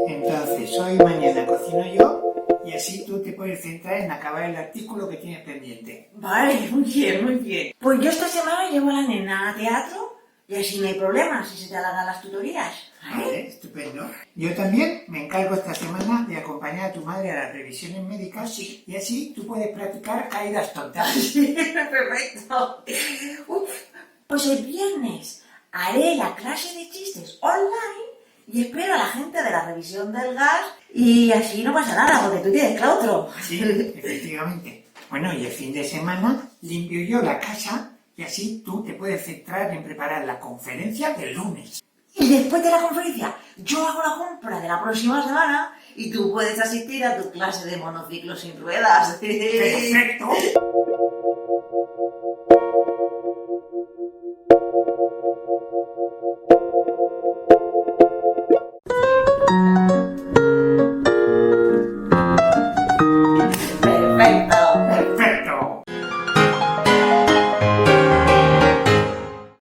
Entonces, hoy y mañana cocino yo y así tú te puedes centrar en acabar el artículo que tienes pendiente. Vale, muy bien, muy bien. Pues yo esta semana llevo a la nena a teatro y así no hay problema si se te alargan las tutorías. Vale, estupendo. Yo también me encargo esta semana de acompañar a tu madre a las revisiones médicas y así tú puedes practicar caídas tontas. Sí, perfecto. Uf, pues el viernes haré la clase de chistes online y espero a la gente de la revisión del gas y así no pasa nada porque tú tienes claustro. Sí, efectivamente. Bueno, y el fin de semana limpio yo la casa y así tú te puedes centrar en preparar la conferencia del lunes. Y después de la conferencia, yo hago la compra de la próxima semana y tú puedes asistir a tu clase de monociclo sin ruedas. ¡Perfecto!